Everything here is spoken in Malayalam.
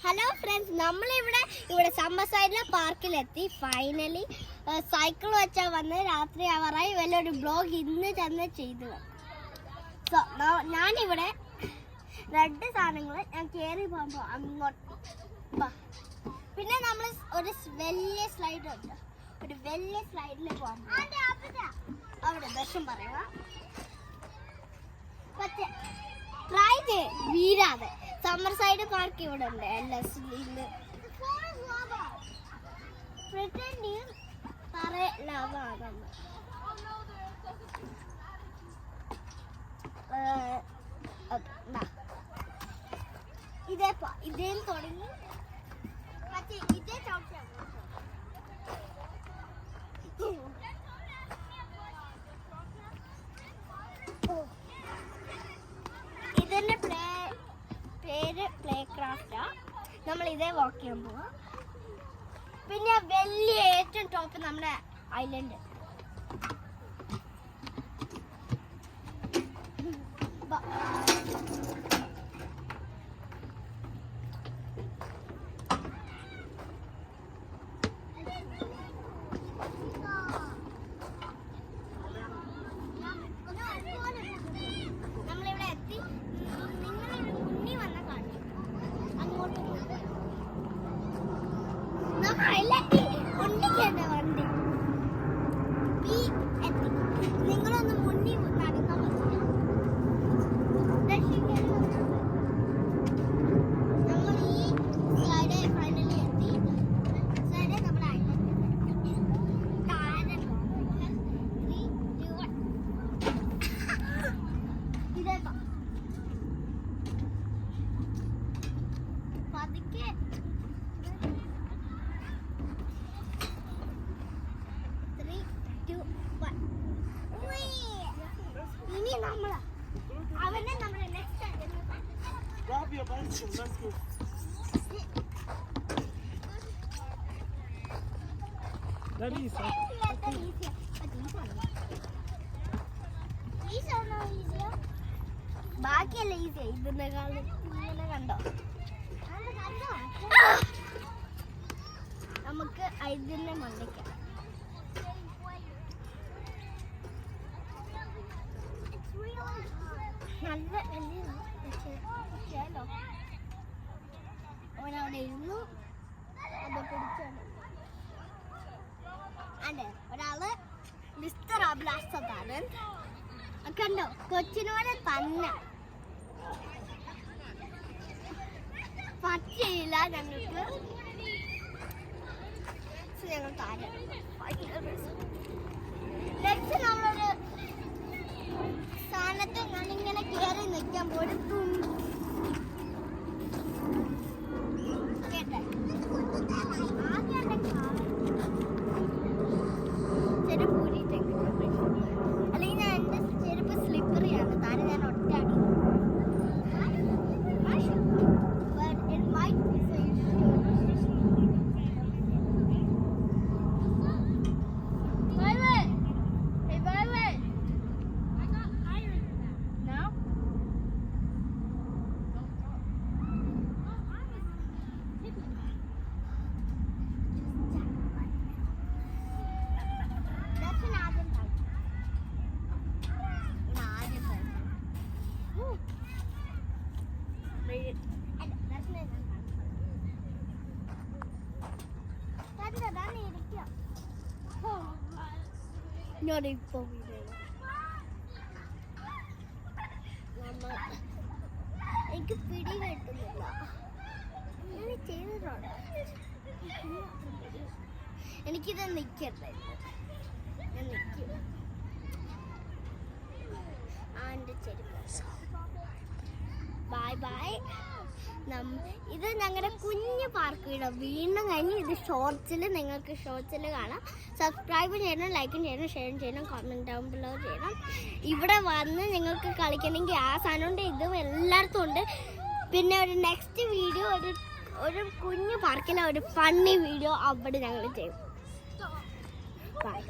ഹലോ ഫ്രണ്ട്സ്, നമ്മളിവിടെ സമ്മർ സൈഡിലെ പാർക്കിലെത്തി. ഫൈനലി സൈക്കിൾ വെച്ചാൽ വന്ന് രാത്രി ആവാറായി. വലിയൊരു ബ്ലോഗ് ഇന്ന് തന്നെ ചെയ്തു. സോ ഞാനിവിടെ രണ്ട് സാധനങ്ങൾ ഞാൻ കയറി പോകുമ്പോൾ അങ്ങോട്ട്. പിന്നെ നമ്മൾ ഒരു വലിയ സ്ലൈഡ് ഉണ്ട്. ഒരു വലിയ സ്ലൈഡിൽ പോകാൻ അവിടെ ദർശനം പറയുക. പക്ഷേ ട്രൈ വീരാതെ. സമ്മർ സൈഡ് പാർക്ക് ഇവിടെ ഉണ്ട്. ഇതേ തുടങ്ങി മറ്റേ ഇതേ ചവിട്ടിയാണ്. ഇതിന്റെ പേര് പ്ലേ ക്രാഫ്റ്റാ. നമ്മൾ ഇതേ വാക്ക് ചെയ്യാൻ പോവാ. പിന്നെ വലിയ ഏറ്റവും ടോപ്പ് നമ്മുടെ ഐലൻഡ്. വണ്ടി നിങ്ങളൊന്ന് മുന്നിൽ നടന്നാൽ നമ്മൾ ഈ സൈഡ് ഫൈനലി എത്തി. സൈഡ് നമ്മുടെ ഐലൻഡ്. ഇതേ പതുക്കെ ഇനി നമ്മൾ അവനെ നമ്മുടെ next Grab your bench and let's go. That is ബാക്കിയല്ല ഈസിയാ. ഇതിനെക്കാളും ഇങ്ങനെ കണ്ടോ. നമുക്ക് ഇതിനെ മണ്ടിക്കാം. നല്ല അവനവിടെ ഇരുന്നു. അത് പിടിച്ചാണ്. അതെ, ഒരാള് മിസ്റ്റർ അഭിലാഷത്താണ്. കണ്ടോ, കൊച്ചിനോടെ തന്നെ പറ്റിയില്ല ഞങ്ങൾക്ക്. ഞങ്ങൾ താരം നമ്മളൊരു സ്ഥാനത്ത് ഞാനിങ്ങനെ കയറി നിൽക്കാൻ പോലും കേട്ടെ. ചെരുപ്പ് ഊരിയിട്ടേക്ക്. അല്ലെങ്കിൽ ഞാൻ എൻ്റെ ചെരുപ്പ് സ്ലിപ്പറിയാണ്. താരം ഞാൻ ഒറ്റയാടി. എനിക്ക് പിടി കിട്ടുന്നില്ല. ഞാൻ ചെയ്തിട്ടുണ്ട്. എനിക്കിത് നിൽക്കട്ടെ. ഞാൻ നിൽക്കും. എൻ്റെ ചെരുപ്പ് ബൈ ബൈ. ഇത് ഞങ്ങളുടെ കുഞ്ഞു പാർക്ക് വീടോ. വീണ്ടും കഴിഞ്ഞ് ഇത് നിങ്ങൾക്ക് ഷോർട്സിൽ കാണാം. സബ്സ്ക്രൈബ് ചെയ്യണം, ലൈക്കും ചെയ്യണം, ഷെയർ ചെയ്യണം, കമൻറ്റ് ഡൗൺ ബിലോ ചെയ്യണം. ഇവിടെ വന്ന് നിങ്ങൾക്ക് കളിക്കണമെങ്കിൽ ആ സാധനമുണ്ട്. ഇതും എല്ലായിടത്തും ഉണ്ട്. പിന്നെ ഒരു നെക്സ്റ്റ് വീഡിയോ ഒരു കുഞ്ഞു പാർക്കിലെ ഒരു ഫണ്ണി വീഡിയോ അവിടെ ഞങ്ങൾ ചെയ്യും. ബൈ.